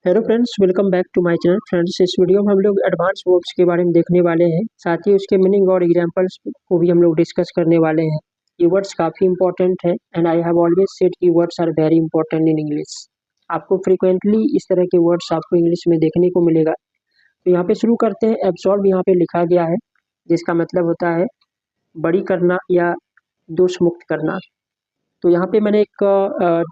Hello friends, welcome back to my channel. Friends, इस video में हम लोग एडवांस वर्ब्स के बारे में देखने वाले हैं, साथ ही उसके मीनिंग और एग्जांपल्स को भी हम लोग डिस्कस करने वाले हैं। ये वर्ड्स काफ़ी इंपॉर्टेंट है and I have always said कि words are very important in English. आपको फ्रीक्वेंटली इस तरह के वर्ड्स आपको इंग्लिश में देखने को मिलेगा। तो यहाँ पे शुरू करते हैं। एब्सॉर्ब यहाँ पे लिखा गया है, जिसका मतलब होता है बड़ी करना या दोष मुक्त करना। तो यहाँ पे मैंने एक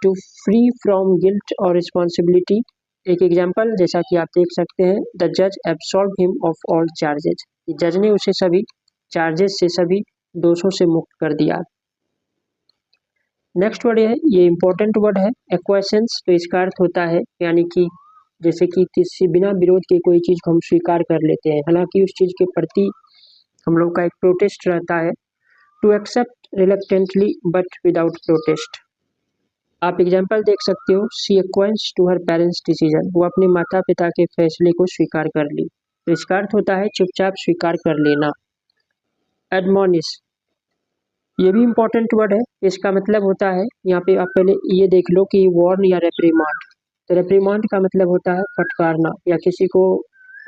टू फ्री फ्रॉम गिल्ट और रिस्पॉन्सिबिलिटी एक एग्जाम्पल जैसा कि आप देख सकते हैं। द जज absolve him of all charges. जज ने उसे सभी चार्जेस से, सभी दोषों से मुक्त कर दिया। नेक्स्ट वर्ड है, ये इंपॉर्टेंट वर्ड है, एक्वाइसेंस। तो इसका अर्थ होता है यानी कि जैसे कि किसी बिना विरोध के कोई चीज़ को हम स्वीकार कर लेते हैं, हालांकि उस चीज़ के प्रति हम लोग का एक प्रोटेस्ट रहता है। To accept reluctantly but without protest. आप एग्जाम्पल देख सकते हो। She acquiesces to her parents decision. वो अपने माता पिता के फैसले को स्वीकार कर ली। तो इसका अर्थ होता है चुपचाप स्वीकार कर लेना। एडमोनिश, ये भी इंपॉर्टेंट वर्ड है। इसका मतलब होता है, यहाँ पे आप पहले ये देख लो कि वार्न या रेप्रीमांड। तो रेप्रीमांड का मतलब होता है फटकारना या किसी को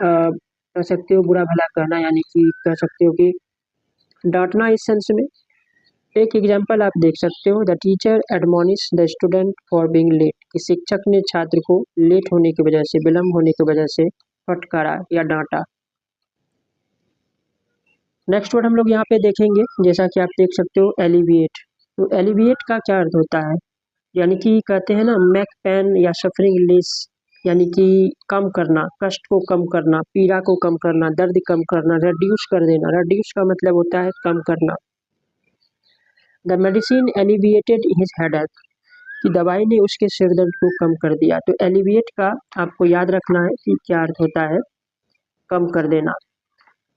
कह सकते हो बुरा भला कहना, यानी कि कह सकते हो कि डांटना इस सेंस में। एक एग्जाम्पल आप देख सकते हो। The teacher admonish the student for being late. कि शिक्षक ने छात्र को लेट होने की वजह से, विलम्ब होने की वजह से फटकारा या डांटा। नेक्स्ट वर्ड हम लोग यहाँ पे देखेंगे, जैसा कि आप देख सकते हो, एलिविएट। तो एलिविएट का क्या अर्थ होता है, यानी कि कहते हैं ना मेक पेन या सफरिंग लेस, यानी कि कम करना, कष्ट को कम करना, पीड़ा को कम करना, दर्द कम करना, रिड्यूस कर देना। रिड्यूस का मतलब होता है कम करना। The medicine alleviated his headache. कि दवाई ने उसके सिर दर्द को कम कर दिया। तो एलिविएट का आपको याद रखना है कि क्या अर्थ होता है, कम कर देना।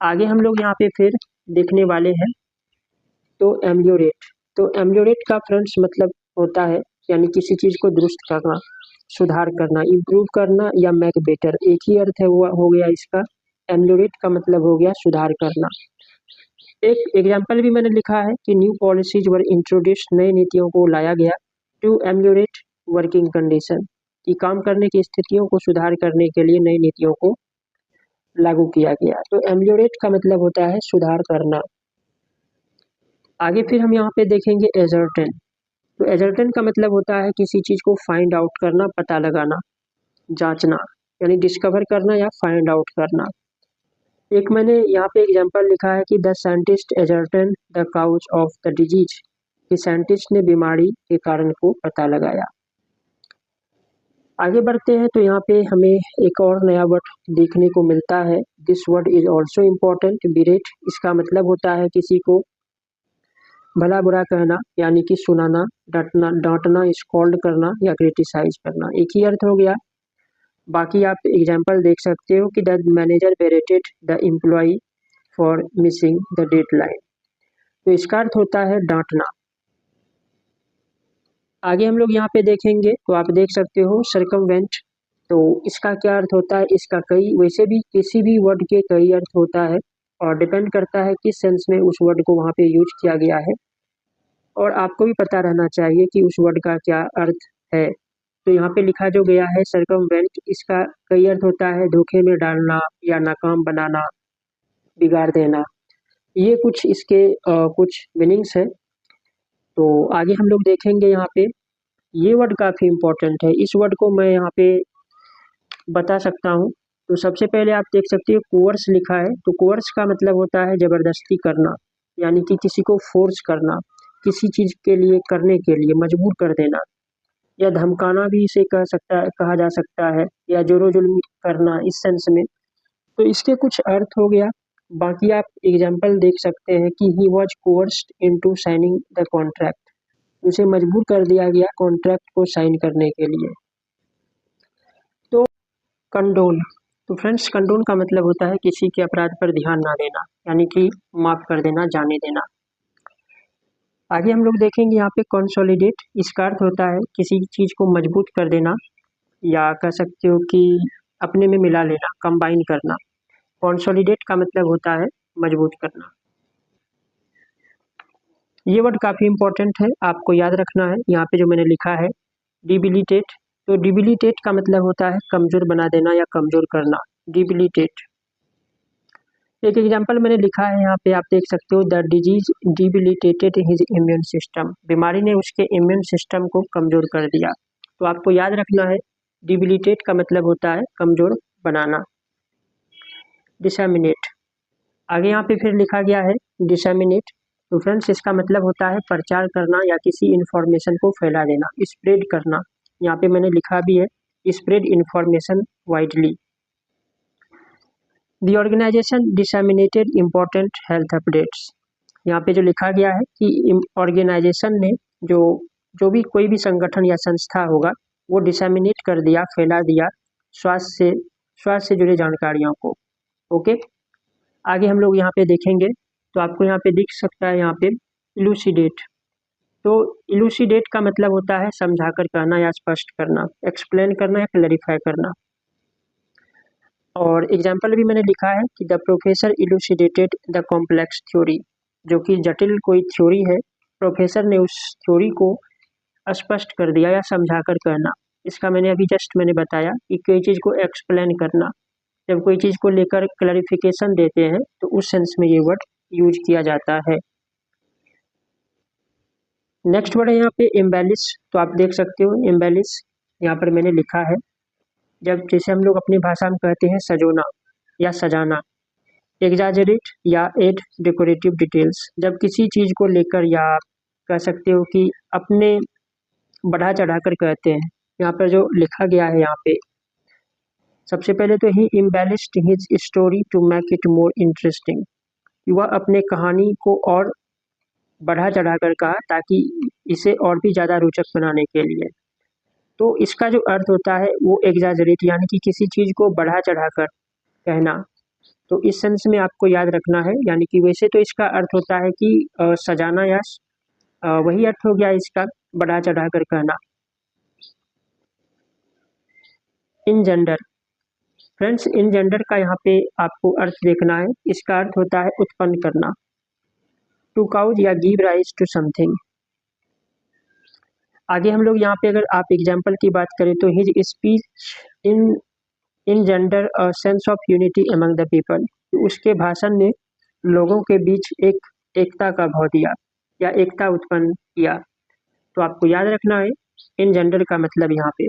आगे हम लोग यहाँ पे फिर देखने वाले हैं। तो एम्लियोरेट। तो एम्लियोरेट का फ्रेंड्स मतलब होता है यानी किसी चीज़ को दुरुस्त करना, सुधार करना, इम्प्रूव करना या मेक बेटर। एक ही अर्थ है वो हो गया इसका। एम्लियोरेट का मतलब हो गया सुधार करना। एक एग्जाम्पल भी मैंने लिखा है कि न्यू पॉलिसीज वर इंट्रोड्यूस्ड। नई नीतियों को लाया गया टू एम्लियोरेट वर्किंग कंडीशन। कि काम करने की स्थितियों को सुधार करने के लिए नई नीतियों को लागू किया गया। तो एम्लियोरेट का मतलब होता है सुधार करना। आगे फिर हम यहाँ पे देखेंगे एजर्टेन। तो एजर्टेन का मतलब होता है किसी चीज़ को फाइंड आउट करना, पता लगाना, जांचना, यानी डिस्कवर करना या फाइंड आउट करना। एक मैंने यहाँ पे एग्जांपल लिखा है कि the scientist ascertained the cause of the disease. कि साइंटिस्ट ने बीमारी के कारण को पता लगाया। आगे बढ़ते हैं तो यहाँ पे हमें एक और नया वर्ड देखने को मिलता है। This word is also important, berate. इसका मतलब होता है किसी को भला बुरा कहना, यानी कि सुनाना, डांटना, डांटना, स्कॉल्ड करना या क्रिटिसाइज करना। एक ही अर्थ हो गया। बाकी आप एग्जाम्पल देख सकते हो कि the manager berated the employee for missing the deadline. तो इसका अर्थ होता है डांटना। आगे हम लोग यहाँ पे देखेंगे तो आप देख सकते हो सर्कमवेंट। तो इसका क्या अर्थ होता है, इसका कई, वैसे भी किसी भी वर्ड के कई अर्थ होता है और डिपेंड करता है किस सेंस में उस वर्ड को वहाँ पे यूज किया गया है, और आपको भी पता रहना चाहिए कि उस वर्ड का क्या अर्थ है। तो यहाँ पे लिखा जो गया है सर्कमवेंट, इसका कई अर्थ होता है धोखे में डालना या नाकाम बनाना, बिगाड़ देना। ये कुछ इसके कुछ मीनिंग्स है। तो आगे हम लोग देखेंगे यहाँ पे। ये वर्ड काफ़ी इंपॉर्टेंट है, इस वर्ड को मैं यहाँ पे बता सकता हूँ। तो सबसे पहले आप देख सकते हो कोर्स लिखा है। तो कोर्स का मतलब होता है जबरदस्ती करना, यानी कि किसी को फोर्स करना, किसी चीज़ के लिए करने के लिए मजबूर कर देना, या धमकाना भी इसे कहा जा सकता है, या जोरो जुल्म करना इस सेंस में। तो इसके कुछ अर्थ हो गया। बाकी आप एग्जाम्पल देख सकते हैं कि he was कोर्स्ड into signing the contract. उसे मजबूर कर दिया गया कॉन्ट्रैक्ट को साइन करने के लिए। तो कंडोन। तो फ्रेंड्स, कंडोन का मतलब होता है किसी के अपराध पर ध्यान ना देना, यानी कि माफ कर देना, जाने देना। आगे हम लोग देखेंगे यहाँ पे कंसोलिडेट। इसका अर्थ होता है किसी चीज़ को मजबूत कर देना, या कह सकते हो कि अपने में मिला लेना, कंबाइन करना। कंसोलिडेट का मतलब होता है मजबूत करना। ये वर्ड काफ़ी इंपॉर्टेंट है, आपको याद रखना है। यहाँ पे जो मैंने लिखा है डिबिलिटेट, तो डिबिलिटेट का मतलब होता है कमज़ोर बना देना या कमज़ोर करना, डिबिलिटेट। एक एग्जांपल मैंने लिखा है यहाँ पे, आप देख सकते हो, the disease debilitated his immune system, बीमारी ने उसके इम्यून सिस्टम को कमज़ोर कर दिया। तो आपको याद रखना है डिबिलिटेट का मतलब होता है कमज़ोर बनाना। डिसैमिनेट, आगे यहाँ पे फिर लिखा गया है डिसैमिनेट। तो फ्रेंड्स इसका मतलब होता है प्रचार करना या किसी इन्फॉर्मेशन को फैला देना, स्प्रेड करना। यहाँ पे मैंने लिखा भी है स्प्रेड इन्फॉर्मेशन वाइडली। दी ऑर्गेनाइजेशन डिसैमिनेटेड इम्पोर्टेंट हेल्थ अपडेट्स, यहाँ पे जो लिखा गया है कि ऑर्गेनाइजेशन ने जो भी कोई भी संगठन या संस्था होगा वो डिसैमिनेट कर दिया, फैला दिया स्वास्थ्य से जुड़े जानकारियों को। ओके, आगे हम लोग यहाँ पे देखेंगे तो आपको यहाँ पे दिख सकता है यहाँ पे इलूसिडेट। तो इलूसिडेट का मतलब होता है समझाकर कहना या स्पष्ट करना, एक्सप्लेन करना या क्लैरिफाई करना। और एग्जाम्पल भी मैंने लिखा है कि the professor elucidated the complex theory, जो कि जटिल कोई थ्योरी है, प्रोफेसर ने उस थ्योरी को स्पष्ट कर दिया या समझाकर कहना। इसका मैंने अभी जस्ट बताया कि कोई चीज़ को एक्सप्लेन करना, जब कोई चीज़ को लेकर क्लैरिफिकेशन देते हैं तो उस सेंस में ये वर्ड यूज किया जाता है। नेक्स्ट वर्ड है यहाँ पे एम्बेलिश। तो आप देख सकते हो एम्बेलिश यहाँ पर मैंने लिखा है, जब जैसे हम लोग अपनी भाषा में कहते हैं सजोना या सजाना। एग्जाजरेट या एड डेकोरेटिव डिटेल्स, जब किसी चीज़ को लेकर या कह सकते हो कि अपने बढ़ा चढ़ा कर कहते हैं। यहाँ पर जो लिखा गया है यहाँ पे, सबसे पहले तो ही embellished his story to make it more interesting, वह अपने कहानी को और बढ़ा चढ़ा कर कहा ताकि इसे और भी ज़्यादा रोचक बनाने के लिए। तो इसका जो अर्थ होता है वो एग्जाजरेट यानी कि किसी चीज़ को बढ़ा चढ़ा कर कहना। तो इस सेंस में आपको याद रखना है, यानी कि वैसे तो इसका अर्थ होता है कि सजाना या वही अर्थ हो गया इसका, बढ़ा चढ़ा कर कहना। इन जेंडर, फ्रेंड्स इन जेंडर का यहाँ पे आपको अर्थ देखना है, इसका अर्थ होता है उत्पन्न करना, टू काउज या गिव राइज टू समथिंग। आगे हम लोग यहाँ पे अगर आप एग्जाम्पल की बात करें तो his speech in gender a sense of unity among the people, उसके भाषण ने लोगों के बीच एकता का भाव दिया या एकता उत्पन्न किया। तो आपको याद रखना है इन जेंडर का मतलब यहाँ पे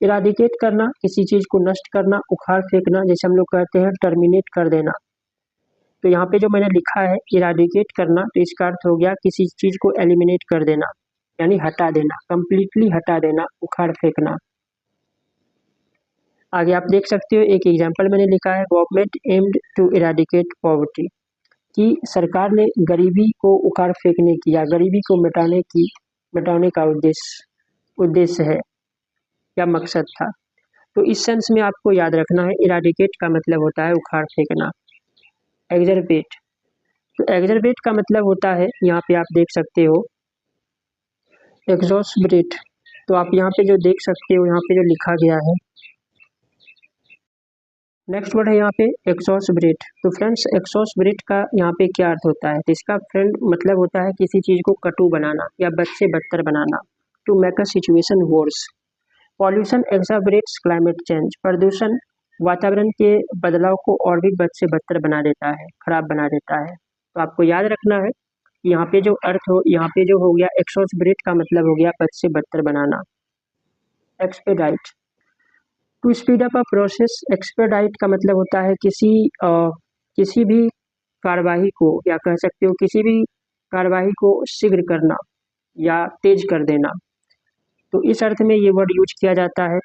इराडिकेट करना, किसी चीज़ को नष्ट करना, उखाड़ फेंकना, जैसे हम लोग कहते हैं टर्मिनेट कर देना। तो यहाँ पे जो मैंने लिखा है इराडिकेट करना, तो इसका अर्थ हो गया किसी चीज़ को एलिमिनेट कर देना, यानी हटा देना, कंप्लीटली हटा देना, उखाड़ फेंकना। आगे आप देख सकते हो एक एग्जाम्पल मैंने लिखा है, government aimed to eradicate poverty, कि सरकार ने गरीबी को उखाड़ फेंकने की या गरीबी को मिटाने का उद्देश्य है या मकसद था। तो इस सेंस में आपको याद रखना है इराडिकेट का मतलब होता है उखाड़ फेंकना। एग्जर्बेट, तो एग्जर्बेट का मतलब होता है, यहाँ पे आप देख सकते हो एक्सॉस्परेट। तो आप यहाँ पे जो देख सकते हो यहाँ पे जो लिखा गया है, नेक्स्ट वर्ड है यहाँ पे एक्सॉस्परेट। तो फ्रेंड्स एक्सॉस्परेट का यहाँ पे क्या अर्थ होता है, तो इसका फ्रेंड मतलब होता है किसी चीज़ को कटु बनाना या बद से बदतर बनाना, to make a situation worse. Pollution exacerbates climate change, प्रदूषण वातावरण के बदलाव को और भी बद से बदतर बना देता है, खराब बना देता है। तो आपको याद रखना है यहाँ पे जो अर्थ हो, यहाँ पे जो हो गया एक्सॉस्परेट का मतलब हो गया बद से बदतर बनाना। Expedite, to speed up a process, expedite का मतलब होता है किसी भी कार्यवाही को या कह सकते हो किसी भी कार्यवाही को शीघ्र करना या तेज कर देना। तो इस अर्थ में ये वर्ड यूज किया जाता है।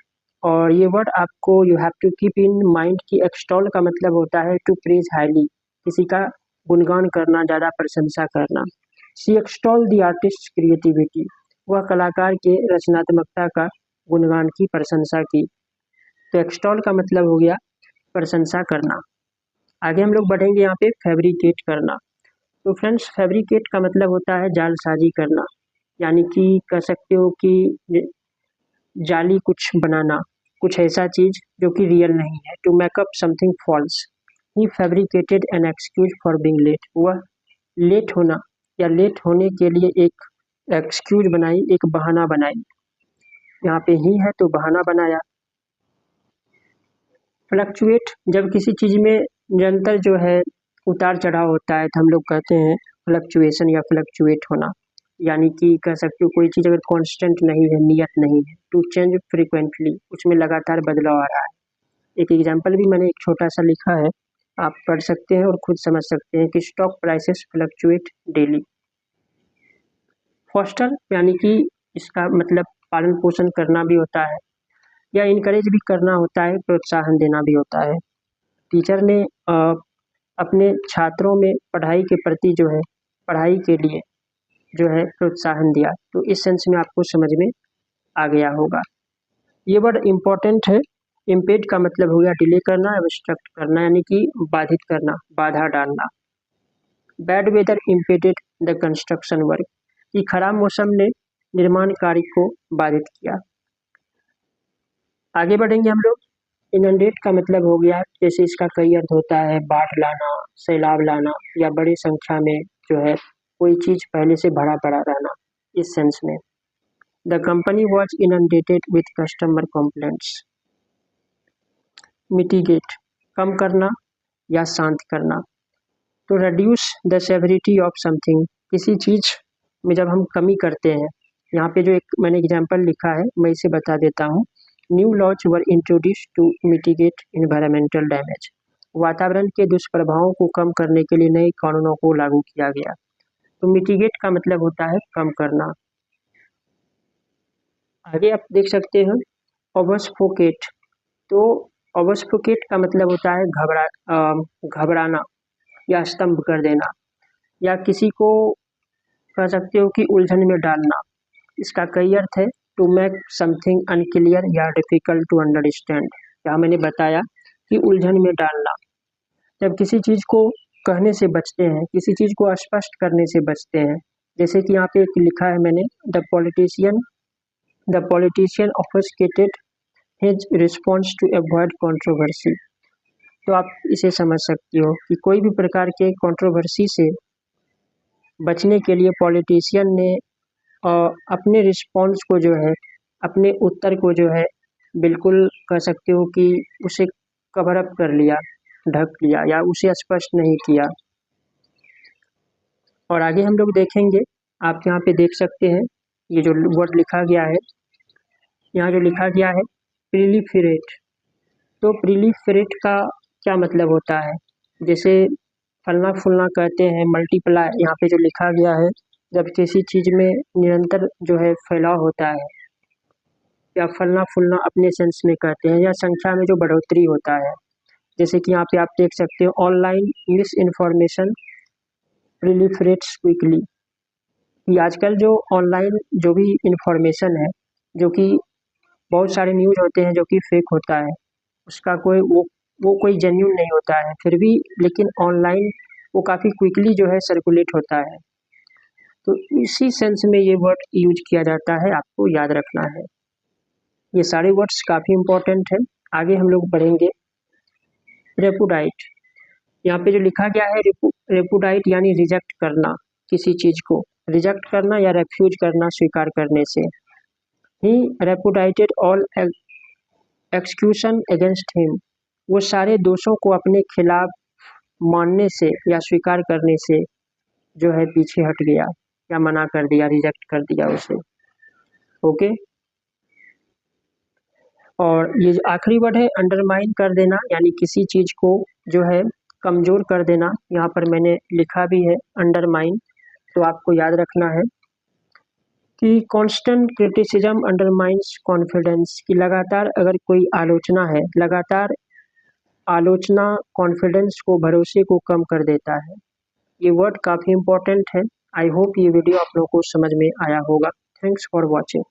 और ये वर्ड आपको you have to keep in mind कि एक्सटॉल का मतलब होता है टू प्रेज हाईली, किसी का गुणगान करना, ज़्यादा प्रशंसा करना। She extol the artist creativity, वह कलाकार के रचनात्मकता का गुणगान की, प्रशंसा की। तो एक्सटॉल का मतलब हो गया प्रशंसा करना। आगे हम लोग बढ़ेंगे यहाँ पे फैब्रिकेट करना। तो फ्रेंड्स फैब्रिकेट का मतलब होता है जालसाजी करना, यानी कि कह सकते हो कि जाली कुछ बनाना, कुछ ऐसा चीज़ जो कि रियल नहीं है। To make up something false, he fabricated an excuse for being late, वह लेट होना या लेट होने के लिए एक एक्सक्यूज बनाई, एक बहाना बनाई। यहाँ पे ही है तो बहाना बनाया। फ्लक्चुएट, जब किसी चीज़ में निरंतर जो है उतार चढ़ाव होता है तो हम लोग कहते हैं फ्लक्चुएशन या फ्लक्चुएट होना। यानी कि कह सकते हो कोई चीज़ अगर कांस्टेंट नहीं है, नियत नहीं है, टू चेंज फ्रीक्वेंटली, उसमें लगातार बदलाव आ रहा है। एक एग्जांपल भी मैंने एक छोटा सा लिखा है, आप पढ़ सकते हैं और खुद समझ सकते हैं कि stock prices fluctuate daily. Foster यानी कि इसका मतलब पालन पोषण करना भी होता है या इनकरेज भी करना होता है, प्रोत्साहन देना भी होता है। टीचर ने अपने छात्रों में पढ़ाई के प्रति जो है, पढ़ाई के लिए जो है प्रोत्साहन दिया, तो इस सेंस में आपको समझ में आ गया होगा। ये वर्ड इम्पोर्टेंट है। इम्पेड का मतलब हो गया डिले करना, ऑब्स्ट्रक्ट करना यानी कि बाधित करना, बाधा डालना। Bad weather impeded the construction work, कि खराब मौसम ने निर्माण कार्य को बाधित किया। आगे बढ़ेंगे हम लोग। इनंडेट का मतलब हो गया, जैसे इसका कई अर्थ होता है, बाढ़ लाना, सैलाब लाना या बड़ी संख्या में जो है कोई चीज़ पहले से भरा पड़ा रहना, इस सेंस में। The company was inundated with customer complaints. Mitigate, कम करना या शांत करना। To reduce the severity of something, किसी चीज़ में जब हम कमी करते हैं, यहाँ पे जो एक मैंने एग्जाम्पल लिखा है मैं इसे बता देता हूँ। New laws were introduced to mitigate environmental damage, वातावरण के दुष्प्रभावों को कम करने के लिए नए कानूनों को लागू किया गया। तो मिटिगेट का मतलब होता है कम करना। आगे आप देख सकते हैं ओबस्फोकेट। तो ओबस्फोकेट का मतलब होता है घबराना या स्तंभ कर देना, या किसी को कह सकते हो कि उलझन में डालना। इसका कई अर्थ है, टू मेक समथिंग अनक्लियर या डिफिकल्ट टू अंडरस्टैंड। यहाँ मैंने बताया कि उलझन में डालना, जब किसी चीज़ को कहने से बचते हैं, किसी चीज़ को स्पष्ट करने से बचते हैं। जैसे कि यहाँ पे एक लिखा है मैंने, the politician obfuscated his response to avoid controversy. तो आप इसे समझ सकते हो कि कोई भी प्रकार के कंट्रोवर्सी से बचने के लिए पॉलिटिशियन ने अपने रिस्पॉन्स को जो है, अपने उत्तर को जो है बिल्कुल कह सकते हो कि उसे कवर अप कर लिया, ढक लिया, या उसे स्पष्ट नहीं किया। और आगे हम लोग देखेंगे, आप यहाँ पे देख सकते हैं ये जो वर्ड लिखा गया है, यहाँ जो लिखा गया है प्रीलिफरेट। तो प्रीलिफरेट का क्या मतलब होता है, जैसे फलना फूलना कहते हैं, मल्टीप्लाई, यहाँ पे जो लिखा गया है जब किसी चीज़ में निरंतर जो है फैलाव होता है, या फलना फूलना अपने सेंस में कहते हैं, या संख्या में जो बढ़ोतरी होता है। जैसे कि यहाँ पे आप देख सकते हो ऑनलाइन मिस इन्फॉर्मेशन प्रीलिफरेट्स क्विकली, कि आजकल जो ऑनलाइन जो भी इंफॉर्मेशन है, जो कि बहुत सारे न्यूज़ होते हैं जो कि फेक होता है, उसका वो कोई जेन्यून नहीं होता है, फिर भी लेकिन ऑनलाइन वो काफ़ी क्विकली जो है सर्कुलेट होता है। तो इसी सेंस में ये वर्ड यूज किया जाता है, आपको याद रखना है। ये सारे वर्ड्स काफ़ी इम्पोर्टेंट हैं। आगे हम लोग पढ़ेंगे रेपुडाइट। यहाँ पे जो लिखा गया है रेपुडाइट यानी रिजेक्ट करना, किसी चीज़ को रिजेक्ट करना या रेफ्यूज करना, स्वीकार करने से। ही रेपुडाइटेड ऑल एक्सक्यूशन अगेंस्ट हिम, वो सारे दोषों को अपने खिलाफ मानने से या स्वीकार करने से जो है पीछे हट गया या मना कर दिया, रिजेक्ट कर दिया उसे। ओके, और ये जो आखिरी वर्ड है अंडरमाइन कर देना, यानी किसी चीज़ को जो है कमज़ोर कर देना। यहाँ पर मैंने लिखा भी है अंडरमाइन, तो आपको याद रखना है कि कांस्टेंट क्रिटिसिज्म अंडरमाइंस कॉन्फिडेंस, कि लगातार अगर कोई आलोचना है, लगातार आलोचना कॉन्फिडेंस को, भरोसे को कम कर देता है। ये वर्ड काफ़ी इम्पोर्टेंट है। आई होप ये वीडियो आप लोगों को समझ में आया होगा। Thanks for watching.